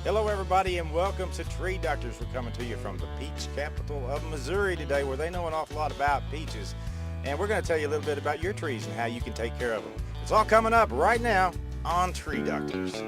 Hello everybody and welcome to Tree Doctors. We're coming to you from the peach capital of Missouri today, where they know an awful lot about peaches. And we're going to tell you a little bit about your trees and how you can take care of them. It's all coming up right now on Tree Doctors.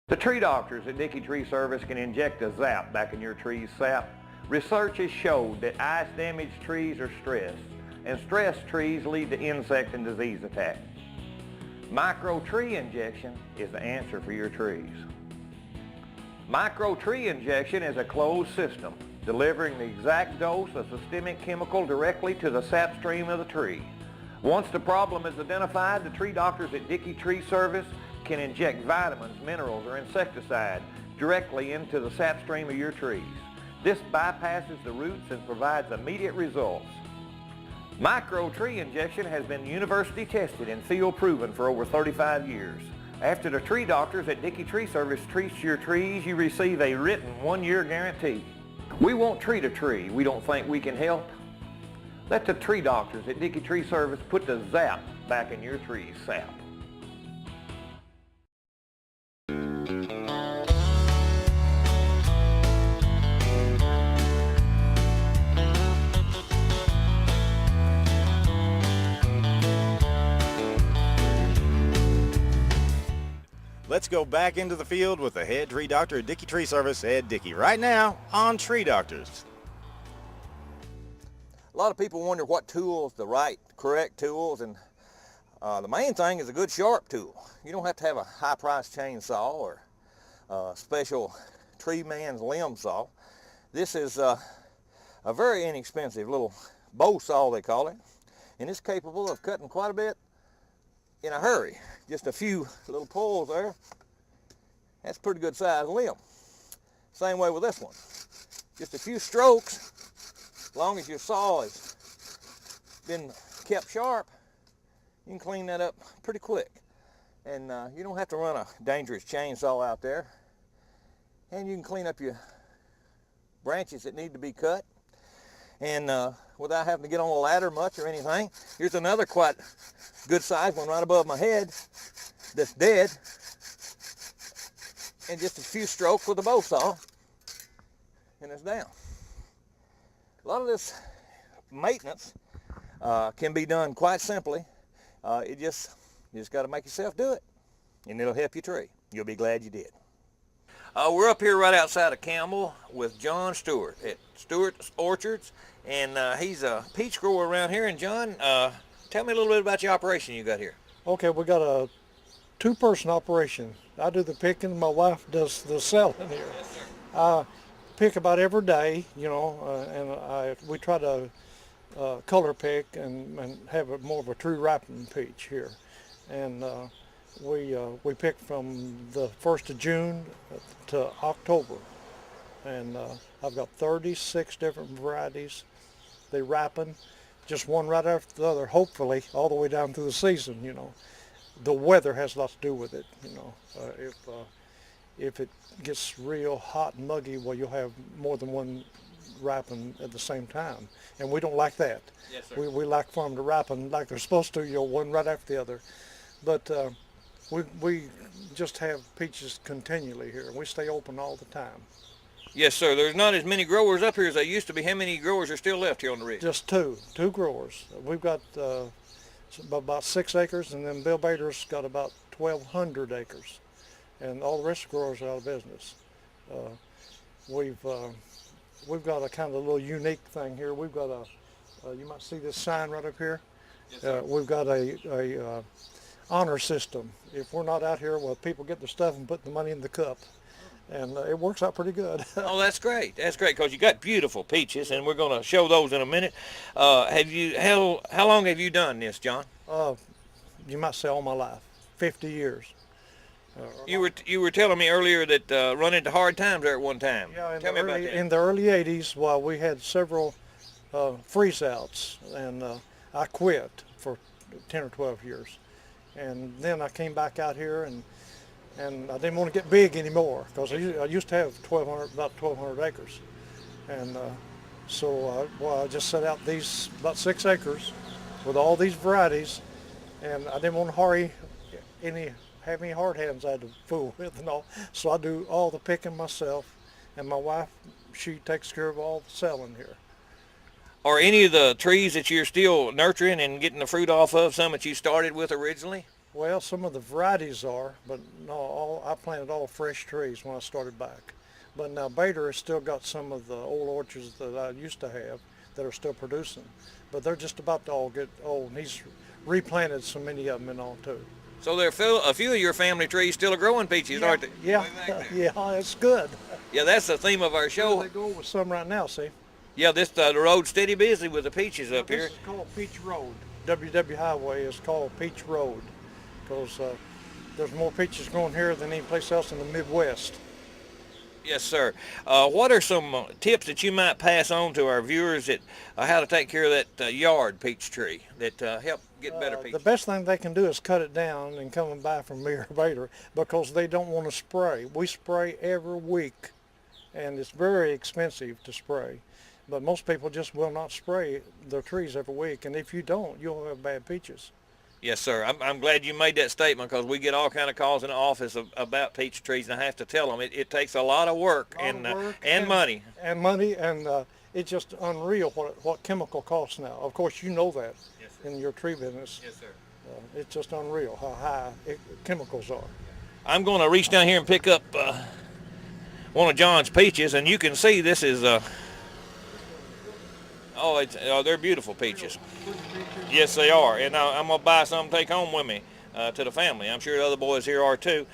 The tree doctors at Dickey Tree Service can inject a zap back in your tree's sap. Research has showed that ice-damaged trees are stressed, and stressed trees lead to insect and disease attacks. Micro tree injection is the answer for your trees. Micro tree injection is a closed system, delivering the exact dose of systemic chemical directly to the sap stream of the tree. Once the problem is identified, the tree doctors at Dickey Tree Service can inject vitamins, minerals, or insecticide directly into the sap stream of your trees. This bypasses the roots and provides immediate results. Micro tree injection has been university tested and field proven for over 35 years. After the tree doctors at Dickey Tree Service treat your trees, you receive a written 1-year guarantee. We won't treat a tree we don't think we can help. Let the tree doctors at Dickey Tree Service put the zap back in your tree's sap. Let's go back into the field with the head tree doctor at Dickey Tree Service, Ed Dickey, right now on Tree Doctors. A lot of people wonder what tools, the correct tools, and the main thing is a good sharp tool. You don't have to have a high-priced chainsaw or a special tree man's limb saw. This is a very inexpensive little bow saw, they call it, and it's capable of cutting quite a bit in a hurry. Just a few little pulls there. That's a pretty good size limb. Same way with this one. Just a few strokes, as long as your saw has been kept sharp, you can clean that up pretty quick. And you don't have to run a dangerous chainsaw out there. And you can clean up your branches that need to be cut. And without having to get on a ladder much or anything. Here's another quite good size one right above my head that's dead. And just a few strokes with a bow saw, and it's down. A lot of this maintenance can be done quite simply. You just got to make yourself do it, and it'll help your tree. You'll be glad you did. We're up here right outside of Campbell with John Stewart at Stewart's Orchards, and he's a peach grower around here. And John, tell me a little bit about your operation you got here. Okay, we got a two-person operation. I do the picking, my wife does the selling here. Yes, sir. I pick about every day, you know, and we try to color pick and have more of a true ripening peach here. And we pick from the 1st of June to October. And I've got 36 different varieties. They ripen just one right after the other, hopefully, all the way down through the season, you know. The weather has a lot to do with it, you know. If it gets real hot and muggy, well, you'll have more than one ripen at the same time. And we don't like that. Yes, sir. We like for them to ripen like they're supposed to, you know, one right after the other. But we just have peaches continually here, and we stay open all the time. Yes, sir. There's not as many growers up here as there used to be. How many growers are still left here on the ridge? Just two growers. We've got about 6 acres, and then Bill Bader's got about 1,200 acres, and all the rest of the growers are out of business. We've got a kind of a little unique thing here. We've got you might see this sign right up here. Yes, sir. We've got a honor system. If we're not out here, well, people get their stuff and put the money in the cup. And it works out pretty good. Oh, that's great. That's great, because you got beautiful peaches, and we're going to show those in a minute. How long have you done this, John? You might say all my life, 50 years. You were telling me earlier that run into hard times there at one time. Yeah, Tell me about that. in the early 80s, while we had several freeze outs, and I quit for 10 or 12 years. And then I came back out here, and and I didn't want to get big anymore because I used to have about 1,200 acres, and well, I just set out these about 6 acres with all these varieties, and I didn't want to have any hard hands I had to fool with and all, so I do all the picking myself, and my wife, she takes care of all the selling here. Are any of the trees that you're still nurturing and getting the fruit off of some that you started with originally? Well, some of the varieties are, but no, I planted all fresh trees when I started back. But now Bader has still got some of the old orchards that I used to have that are still producing, but they're just about to all get old, and he's replanted so many of them and all too. So there are a few of your family trees still are growing peaches, aren't they? Yeah, yeah, it's good. Yeah, that's the theme of our show. They go with some right now, see? Yeah, the road's steady busy with the peaches up This here. is called Peach Road. WW Highway is called Peach Road because there's more peaches growing here than any place else in the Midwest. Yes, sir. What are some tips that you might pass on to our viewers that how to take care of that yard peach tree that help get better peaches? The best thing they can do is cut it down and come and buy from me or Bader because they don't want to spray. We spray every week, and it's very expensive to spray. But most people just will not spray their trees every week, and if you don't, you'll have bad peaches. Yes, sir. I'm glad you made that statement because we get all kind of calls in the office about peach trees, and I have to tell them it takes a lot of work and money. And money, and it's just unreal what chemical costs now. Of course, you know that in your tree business. Yes, sir. It's just unreal how high chemicals are. I'm going to reach down here and pick up one of John's peaches, and you can see this is they're beautiful peaches. Yes, they are, and I'm gonna buy some to take home with me to the family. I'm sure the other boys here are too.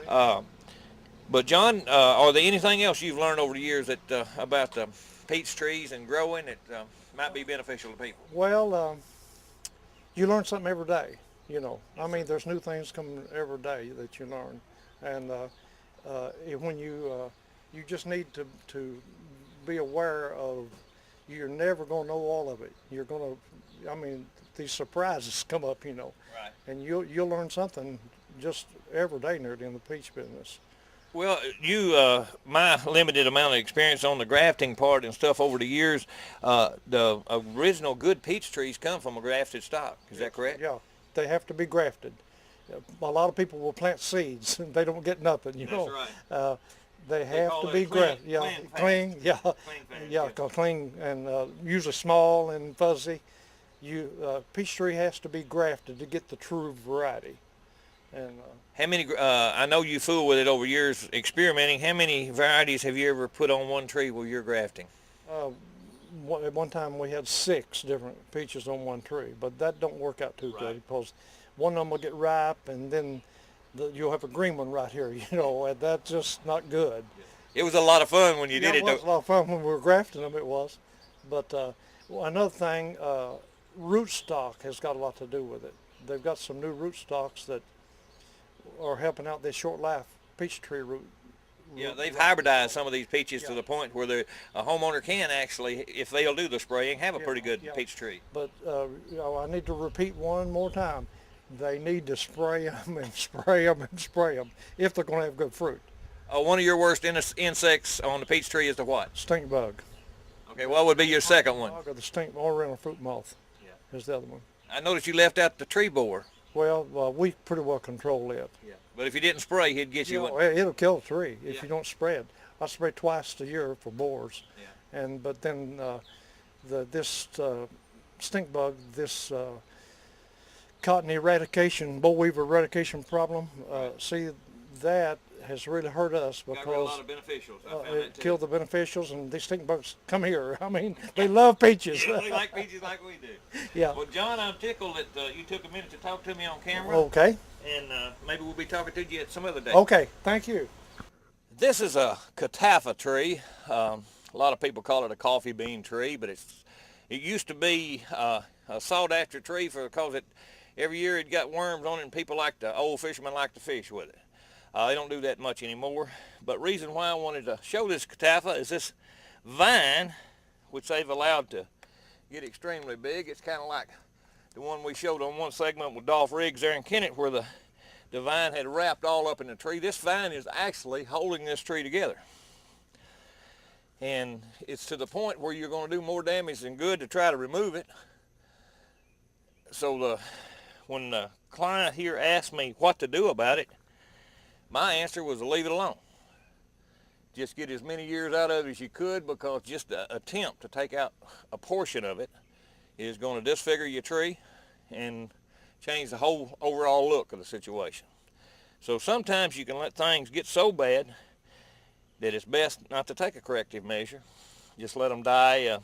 But John, are there anything else you've learned over the years that about the peach trees and growing that might be beneficial to people? Well, you learn something every day. You know, I mean, there's new things coming every day that you learn, and when you just need to be aware of. You're never going to know all of it. You're going to, I mean, these surprises come up, you know. Right. And you'll learn something just every day nearly in the peach business. Well, my limited amount of experience on the grafting part and stuff over the years, the original good peach trees come from a grafted stock. Is that correct? Yeah, they have to be grafted. A lot of people will plant seeds and they don't get nothing, you know. That's right. They have to be grafted. Yeah, clean. Yeah, clean and usually small and fuzzy. Peach tree has to be grafted to get the true variety. And how many? I know you fool with it over years experimenting. How many varieties have you ever put on one tree where you're grafting? At one time we had 6 different peaches on one tree, but that don't work out too good because one of them will get ripe and then you'll have a green one right here, you know, and that's just not good. It was a lot of fun when you did it. It was a lot of fun when we were grafting them, it was. But another thing, rootstock has got a lot to do with it. They've got some new rootstocks that are helping out this short life peach tree root. Yeah, they've hybridized some of these peaches to the point where a homeowner can actually, if they'll do the spraying, have a pretty good peach tree. But I need to repeat one more time. They need to spray them and spray them and spray them if they're going to have good fruit. One of your worst insects on the peach tree is the what? Stink bug. Okay, what would be your second one? Or the stink oriental fruit moth is the other one. I noticed you left out the tree borer. Well, we pretty well control it. Yeah. But if you didn't spray, he'd get you one. It'll kill the tree if you don't spray it. I spray twice a year for borers. Yeah. But then this stink bug, this cotton eradication, boll weevil eradication problem, see, that has really hurt us because got a lot of beneficials. It killed the beneficials, and these stink bugs come here. I mean, they love peaches. Yeah, they like peaches like we do. Yeah. Well, John, I'm tickled that you took a minute to talk to me on camera. Okay. And maybe we'll be talking to you at some other day. Okay, thank you. This is a Catapha tree. A lot of people call it a coffee bean tree, but it used to be a sought-after tree because every year it got worms on it, and people old fishermen like to fish with it. They don't do that much anymore. But reason why I wanted to show this Catapha is this vine, which they've allowed to get extremely big. It's kind of like the one we showed on one segment with Dolph Riggs there in Kennett, where the the vine had wrapped all up in the tree. This vine is actually holding this tree together. And it's to the point where you're going to do more damage than good to try to remove it. So when the client here asked me what to do about it, my answer was to leave it alone. Just get as many years out of it as you could, because just the attempt to take out a portion of it is going to disfigure your tree and change the whole overall look of the situation. So sometimes you can let things get so bad that it's best not to take a corrective measure. Just let them die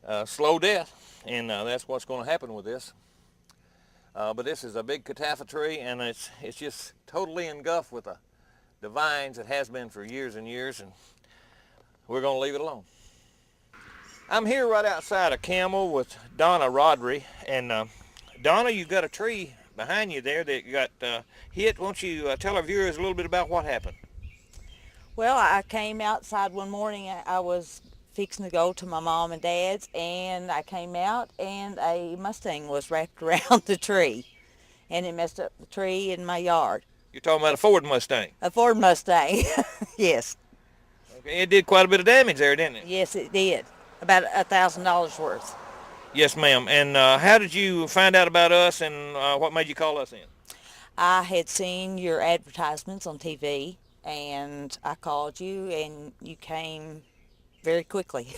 a slow death, and that's what's going to happen with this. But this is a big catapha tree, and it's just totally engulfed with the vines. It has been for years and years, and we're going to leave it alone. I'm here right outside of Camel with Donna Rodri, and Donna, you've got a tree behind you there that got hit. Won't you tell our viewers a little bit about what happened? Well, I came outside one morning. I was fixing to go to my mom and dad's, and I came out, and a Mustang was wrapped around the tree, and it messed up the tree in my yard. You're talking about a Ford Mustang? A Ford Mustang, yes. Okay, it did quite a bit of damage there, didn't it? Yes, it did. About $1,000 worth. Yes, ma'am. And how did you find out about us, and what made you call us in? I had seen your advertisements on TV, and I called you, and you came very quickly.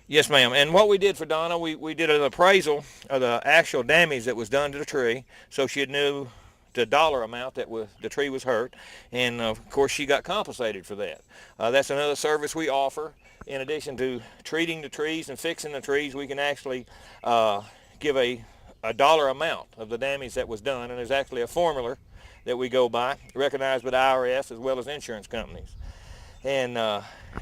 Yes, ma'am. And what we did for Donna, we did an appraisal of the actual damage that was done to the tree, so she knew the dollar amount that the tree was hurt, and of course she got compensated for that. That's another service we offer. In addition to treating the trees and fixing the trees, we can actually give a dollar amount of the damage that was done, and there's actually a formula that we go by, recognized by the IRS as well as insurance companies. And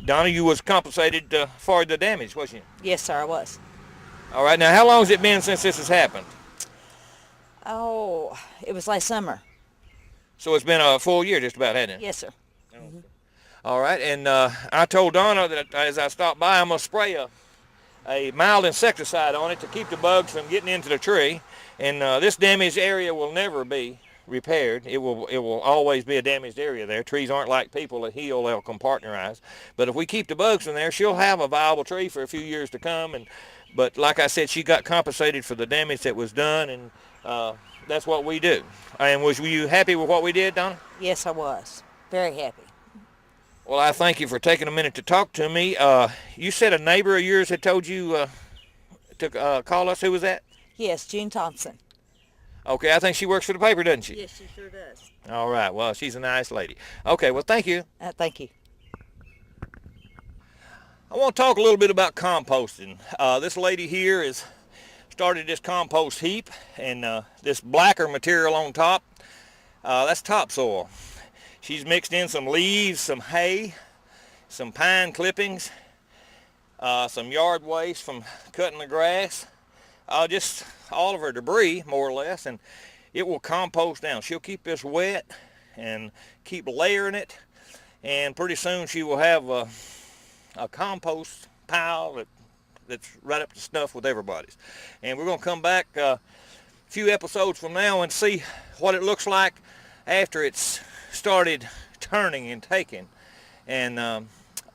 Donna, you was compensated for the damage, wasn't you? Yes, sir, I was. All right, now how long has it been since this has happened? Oh, it was last summer. So it's been a full year just about, hasn't it? Yes, sir. Mm-hmm. All right, and I told Donna that as I stopped by, I'm going to spray a mild insecticide on it to keep the bugs from getting into the tree. And this damaged area will never be repaired. It will always be a damaged area there. Trees aren't like people that heal, they'll compartmentalize. But if we keep the bugs from there, she'll have a viable tree for a few years to come. But like I said, she got compensated for the damage that was done, and that's what we do. And were you happy with what we did, Donna? Yes, I was. Very happy. Well, I thank you for taking a minute to talk to me. You said a neighbor of yours had told you to call us. Who was that? Yes, June Thompson. Okay, I think she works for the paper, doesn't she? Yes, she sure does. All right, well, she's a nice lady. Okay, well, thank you. Thank you. I want to talk a little bit about composting. This lady here has started this compost heap, and this blacker material on top, that's topsoil. She's mixed in some leaves, some hay, some pine clippings, some yard waste from cutting the grass, just all of her debris, more or less, and it will compost down. She'll keep this wet and keep layering it, and pretty soon she will have a compost pile that's right up to snuff with everybody's. And we're going to come back a few episodes from now and see what it looks like after it's started turning and taking. And a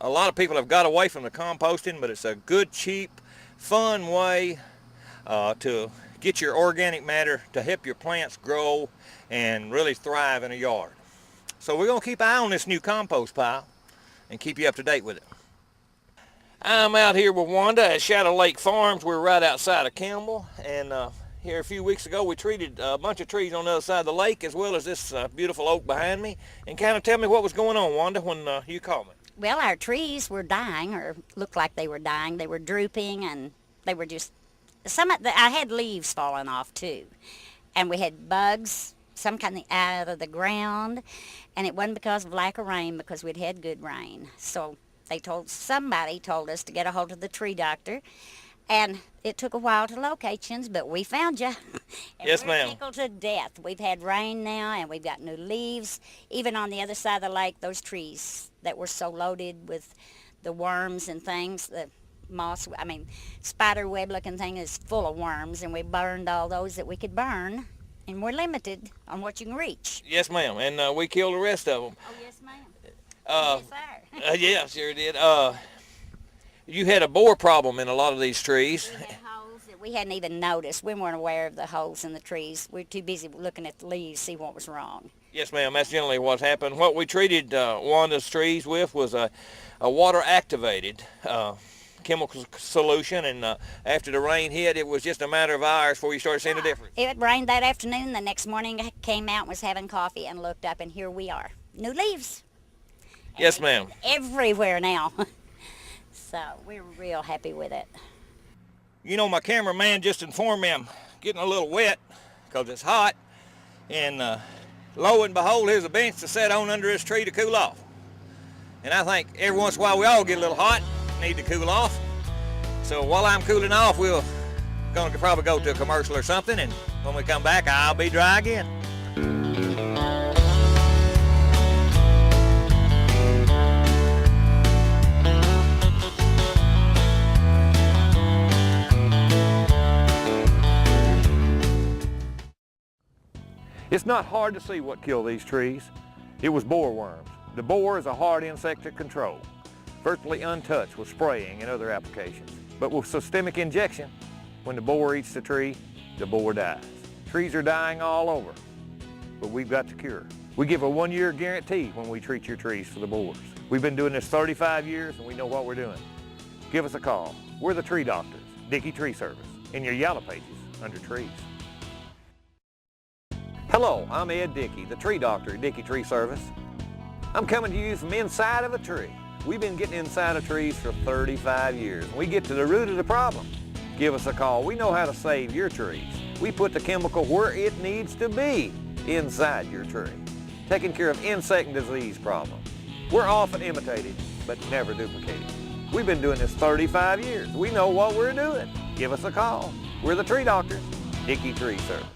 lot of people have got away from the composting, but it's a good, cheap, fun way to get your organic matter to help your plants grow and really thrive in a yard. So we're going to keep an eye on this new compost pile and keep you up to date with it. I'm out here with Wanda at Shadow Lake Farms. We're right outside of Campbell, and here a few weeks ago we treated a bunch of trees on the other side of the lake, as well as this beautiful oak behind me. And kind of tell me what was going on, Wanda, when you called me. Well, our trees were dying, or looked like they were dying. They were drooping, and they were just, I had leaves falling off too. And we had bugs, some kind of out of the ground, and it wasn't because of lack of rain, because we'd had good rain. So somebody told us to get a hold of the tree doctor, and it took a while to locate you, but we found you. Yes, ma'am. We're tickled to death. We've had rain now, and we've got new leaves. Even on the other side of the lake, those trees that were so loaded with the worms and things, the moss, spider web looking thing is full of worms, and we burned all those that we could burn. And we're limited on what you can reach. Yes, ma'am, and we killed the rest of them. Oh, yes, ma'am. Uh, Yes, sir. yeah, sure did. You had a borer problem in a lot of these trees. We had holes that we hadn't even noticed. We weren't aware of the holes in the trees. We were too busy looking at the leaves to see what was wrong. Yes, ma'am, that's generally what's happened. What we treated one of those trees with was a water-activated chemical solution, and after the rain hit, it was just a matter of hours before you started seeing the difference. It rained that afternoon. The next morning I came out and was having coffee and looked up, and here we are. New leaves. Yes, ma'am. Everywhere now. So we're real happy with it. You know, my cameraman just informed me I'm getting a little wet because it's hot, and lo and behold, here's a bench to sit on under this tree to cool off. And I think every once in a while we all get a little hot, need to cool off. So while I'm cooling off, we're going to probably go to a commercial or something, and when we come back, I'll be dry again. It's not hard to see what killed these trees. It was borer worms. The borer is a hard insect to control, virtually untouched with spraying and other applications. But with systemic injection, when the borer eats the tree, the borer dies. Trees are dying all over, but we've got the cure. We give a 1-year guarantee when we treat your trees for the borers. We've been doing this 35 years and we know what we're doing. Give us a call. We're the Tree Doctors, Dickey Tree Service, in your yellow pages under trees. Hello, I'm Ed Dickey, the Tree Doctor at Dickey Tree Service. I'm coming to you from inside of a tree. We've been getting inside of trees for 35 years. We get to the root of the problem. Give us a call. We know how to save your trees. We put the chemical where it needs to be, inside your tree, taking care of insect and disease problems. We're often imitated, but never duplicated. We've been doing this 35 years. We know what we're doing. Give us a call. We're the Tree Doctors, Dickey Tree Service.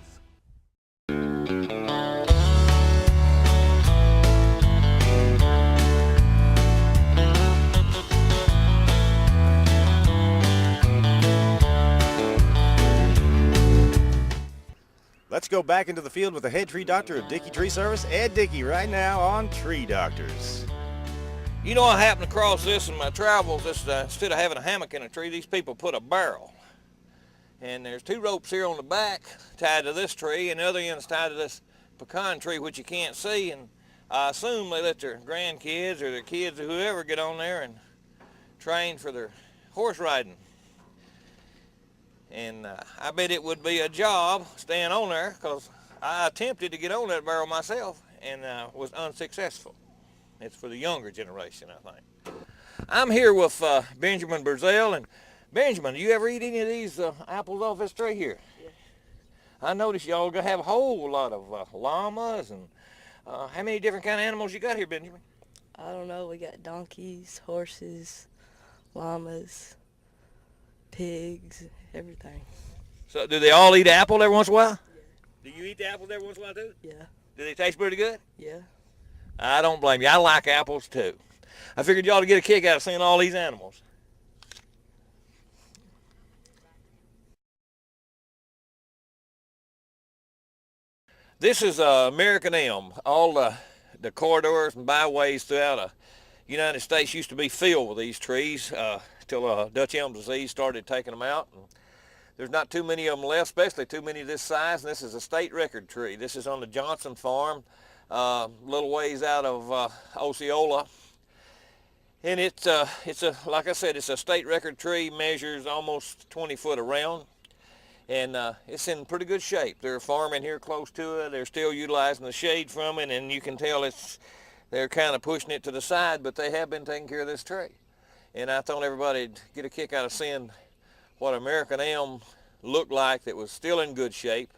Let's go back into the field with the head tree doctor of Dickey Tree Service, Ed Dickey, right now on Tree Doctors. You know, I happened across this in my travels. Instead of having a hammock in a tree, these people put a barrel. And there's 2 ropes here on the back tied to this tree, and the other end's tied to this pecan tree, which you can't see. And I assume they let their grandkids or their kids or whoever get on there and train for their horse riding. And I bet it would be a job staying on there, because I attempted to get on that barrel myself and was unsuccessful. It's for the younger generation, I think. I'm here with Benjamin Burzell. And Benjamin, do you ever eat any of these apples off this tree here? Yeah. I noticed y'all have a whole lot of llamas, and how many different kind of animals you got here, Benjamin? I don't know. We got donkeys, horses, llamas, pigs, everything. So do they all eat apple every once in a while? Yeah. Do you eat the apples every once in a while too? Yeah. Do they taste pretty good? Yeah. I don't blame you. I like apples too. I figured you ought to get a kick out of seeing all these animals. This is American elm. All the corridors and byways throughout the United States used to be filled with these trees till Dutch elm disease started taking them out. And there's not too many of them left, especially too many this size. And this is a state record tree. This is on the Johnson farm, a little ways out of Osceola. And it's like I said, it's a state record tree, measures almost 20 foot around. And it's in pretty good shape. They're farming here close to it. They're still utilizing the shade from it, and you can tell they're kind of pushing it to the side, but they have been taking care of this tree. And I thought everybody'd get a kick out of seeing what American elm looked like that was still in good shape.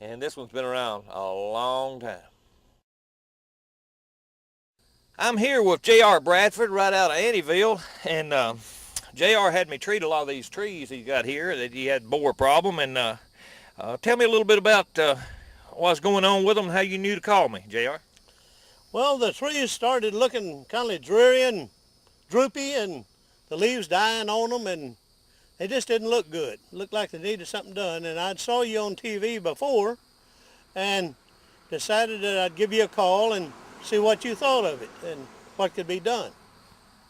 And this one's been around a long time. I'm here with J.R. Bradford right out of Eddyville, and J.R. had me treat a lot of these trees he got here that he had borer problem. And tell me a little bit about what's going on with them and how you knew to call me, J.R. Well, the trees started looking kind of dreary and droopy, and the leaves dying on them, and they just didn't look good. Looked like they needed something done. And I saw you on TV before, and decided that I'd give you a call and see what you thought of it and what could be done.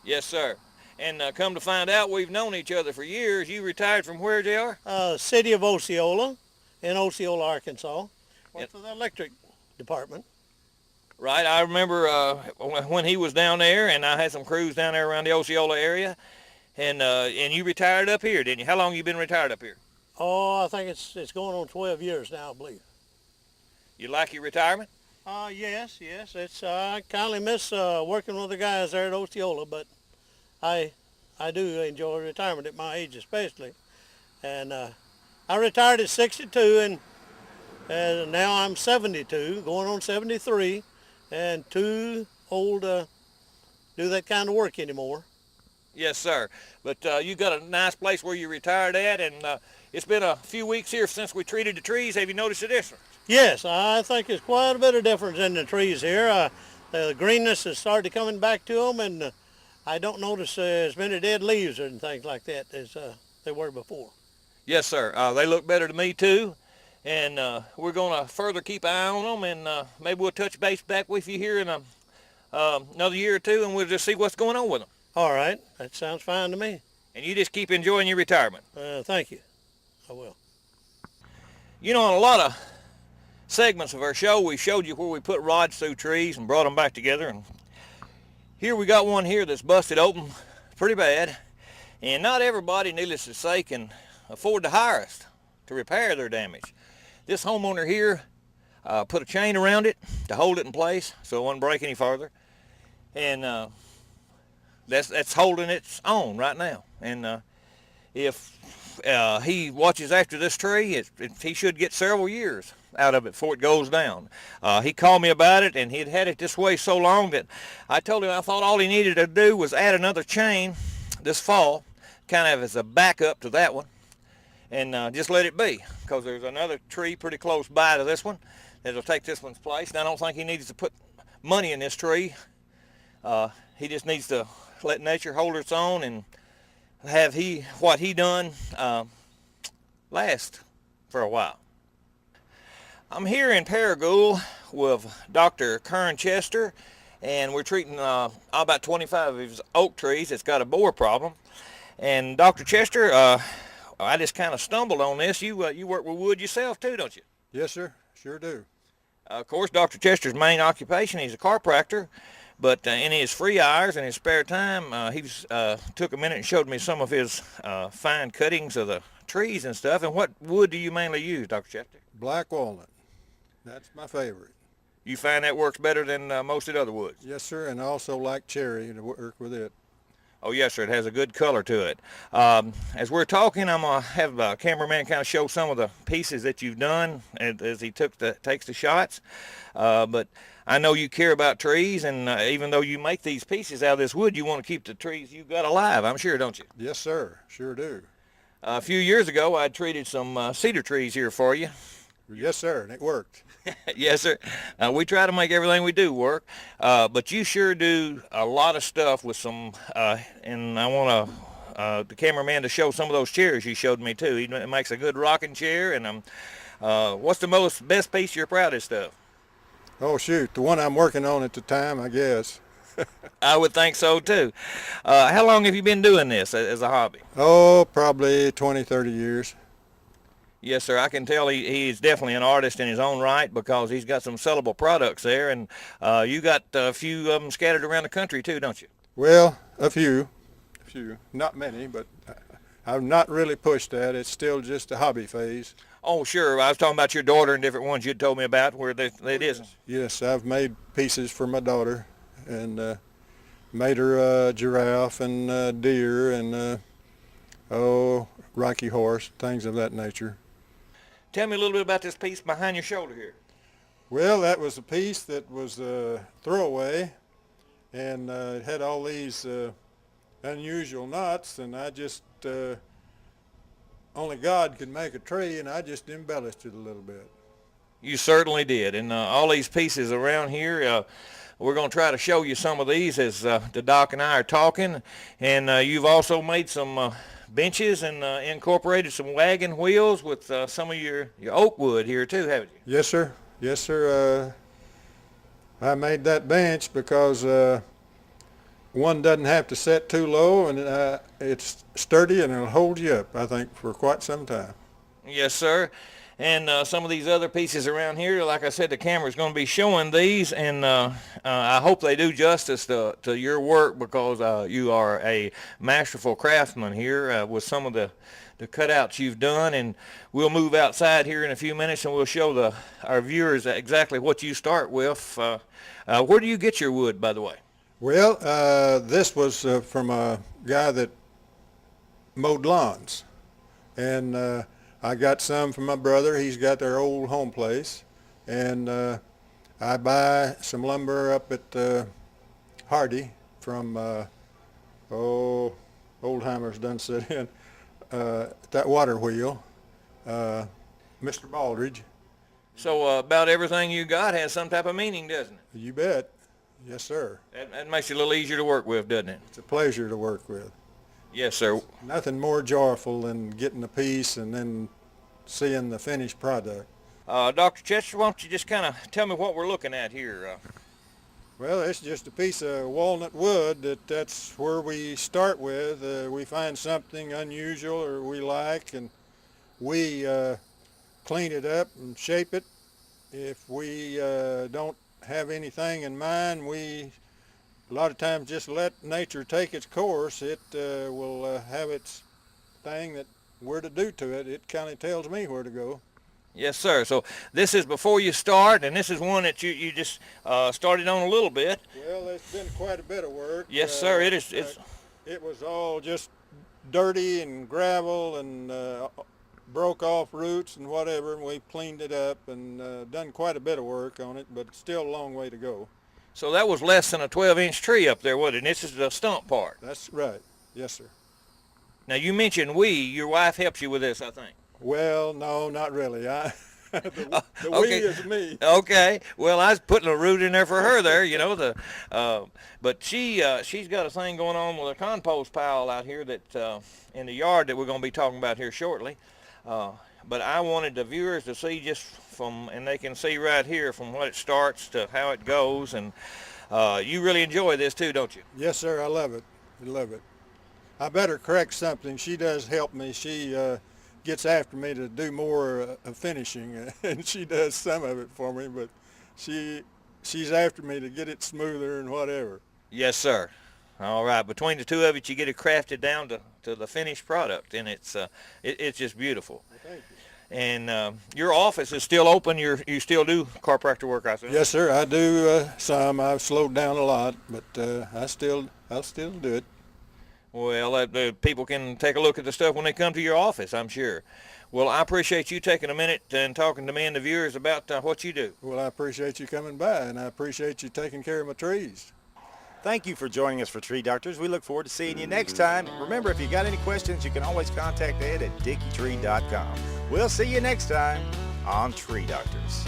Yes, sir. And come to find out, we've known each other for years. You retired from where, JR? City of Osceola in Osceola, Arkansas. Went to the electric department. Right. I remember when he was down there, and I had some crews down there around the Osceola area, and you retired up here, didn't you? How long you been retired up here? Oh, I think it's going on 12 years now, I believe. You like your retirement? Yes. It's I kindly miss working with the guys there at Osceola, but I do enjoy retirement at my age especially. And I retired at 62, and now I'm 72, going on 73, and too old to do that kind of work anymore. Yes, sir. But you got a nice place where you retired at, and it's been a few weeks here since we treated the trees. Have you noticed the difference? Yes, I think there's quite a bit of difference in the trees here. The greenness has started coming back to them, and I don't notice as many dead leaves and things like that as they were before. Yes, sir. They look better to me, too. And we're going to further keep an eye on them, and maybe we'll touch base back with you here in another year or two, and we'll just see what's going on with them. All right, that sounds fine to me. And you just keep enjoying your retirement. Thank you. I will. You know, in a lot of segments of our show, we showed you where we put rods through trees and brought them back together. And here we got one here that's busted open pretty bad. And not everybody, needless to say, can afford to hire us to repair their damage. This homeowner here put a chain around it to hold it in place so it wouldn't break any further. And that's holding its own right now. And if he watches after this tree, he should get several years out of it before it goes down. He called me about it, and he'd had it this way so long that I told him I thought all he needed to do was add another chain this fall, kind of as a backup to that one, and just let it be, because there's another tree pretty close by to this one that'll take this one's place. And I don't think he needs to put money in this tree. He just needs to let nature hold its own and have what he done last for a while. I'm here in Paragould with Dr. Kern Chester, and we're treating about 25 of his oak trees that's got a borer problem. And Dr. Chester, I just kind of stumbled on this. You work with wood yourself too, don't you? Yes, sir. Sure do. Of course, Dr. Chester's main occupation, he's a chiropractor, but in his free hours and his spare time, he took a minute and showed me some of his fine cuttings of the trees and stuff. And what wood do you mainly use, Dr. Chester? Black walnut. That's my favorite. You find that works better than most of the other woods? Yes, sir, and I also like cherry to work with it. Oh, yes, sir. It has a good color to it. As we're talking, I'm going to have a cameraman kind of show some of the pieces that you've done as he takes the shots. But I know you care about trees, and even though you make these pieces out of this wood, you want to keep the trees you've got alive, I'm sure, don't you? Yes, sir. Sure do. A few years ago, I treated some cedar trees here for you. Yes, sir, and it worked. Yes, sir. We try to make everything we do work, but you sure do a lot of stuff with some, and I want the cameraman to show some of those chairs you showed me too. He makes a good rocking chair, and what's the best piece you're proudest of? Oh, shoot, the one I'm working on at the time, I guess. I would think so too. How long have you been doing this as a hobby? Oh, probably 20, 30 years. Yes, sir. I can tell he's definitely an artist in his own right, because he's got some sellable products there, and you got a few of them scattered around the country too, don't you? Well, a few, not many, but I've not really pushed that. It's still just a hobby phase. Oh, sure. I was talking about your daughter and different ones you'd told me about where it is. Yes, I've made pieces for my daughter, and made her a giraffe and a deer and Rocky horse, things of that nature. Tell me a little bit about this piece behind your shoulder here. Well, that was a piece that was a throwaway, and it had all these unusual knots, and I just, only God could make a tree, and I just embellished it a little bit. You certainly did, and all these pieces around here, we're going to try to show you some of these as the doc and I are talking, and you've also made some benches and incorporated some wagon wheels with some of your oak wood here too, haven't you? Yes, sir. Yes, sir. I made that bench because one doesn't have to set too low, and it's sturdy and it'll hold you up, I think, for quite some time. Yes, sir. And some of these other pieces around here, like I said, the camera's going to be showing these, and I hope they do justice to your work, because you are a masterful craftsman here with some of the cutouts you've done. And we'll move outside here in a few minutes, and we'll show our viewers exactly what you start with. Where do you get your wood, by the way? Well, this was from a guy that mowed lawns, and I got some from my brother. He's got their old home place, and I buy some lumber up at Hardy from Oldheimer's done sit in that water wheel, Mr. Baldridge. So about everything you got has some type of meaning, doesn't it? You bet. Yes, sir. That makes it a little easier to work with, doesn't it? It's a pleasure to work with. Yes, sir. Nothing more joyful than getting a piece and then seeing the finished product. Dr. Chester, why don't you just kind of tell me what we're looking at here? Well, it's just a piece of walnut wood that's where we start with. We find something unusual or we like, and we clean it up and shape it. If we don't have anything in mind, we a lot of times just let nature take its course. It will have its thing that where to do to it. It kind of tells me where to go. Yes, sir. So this is before you start, and this is one that you just started on a little bit. Well, it's been quite a bit of work. Yes, sir. It is. It was all just dirty and gravel and broke off roots and whatever, and we cleaned it up and done quite a bit of work on it, but it's still a long way to go. So that was less than a 12-inch tree up there, wasn't it? And this is the stump part. That's right. Yes, sir. Now, you mentioned your wife helps you with this, I think. Well, no, not really. The okay. we is me. Okay. Well, I was putting a root in there for her there, you know. But she's got a thing going on with a compost pile out here that in the yard that we're going to be talking about here shortly. But I wanted the viewers to see just and they can see right here from what it starts to how it goes. And you really enjoy this too, don't you? Yes, sir. I love it. I love it. I better correct something. She does help me. She gets after me to do more of finishing, and she does some of it for me, but she's after me to get it smoother and whatever. Yes, sir. All right. Between the two of it, you get it crafted down to the finished product, and it's just beautiful. Well, thank you. And your office is still open. You still do chiropractor work, I assume? Yes, sir. I do some. I've slowed down a lot, but I'll still do it. Well, people can take a look at the stuff when they come to your office, I'm sure. Well, I appreciate you taking a minute and talking to me and the viewers about what you do. Well, I appreciate you coming by, and I appreciate you taking care of my trees. Thank you for joining us for Tree Doctors. We look forward to seeing you next time. Remember, if you got any questions, you can always contact Ed at dickeytree.com. We'll see you next time on Tree Doctors.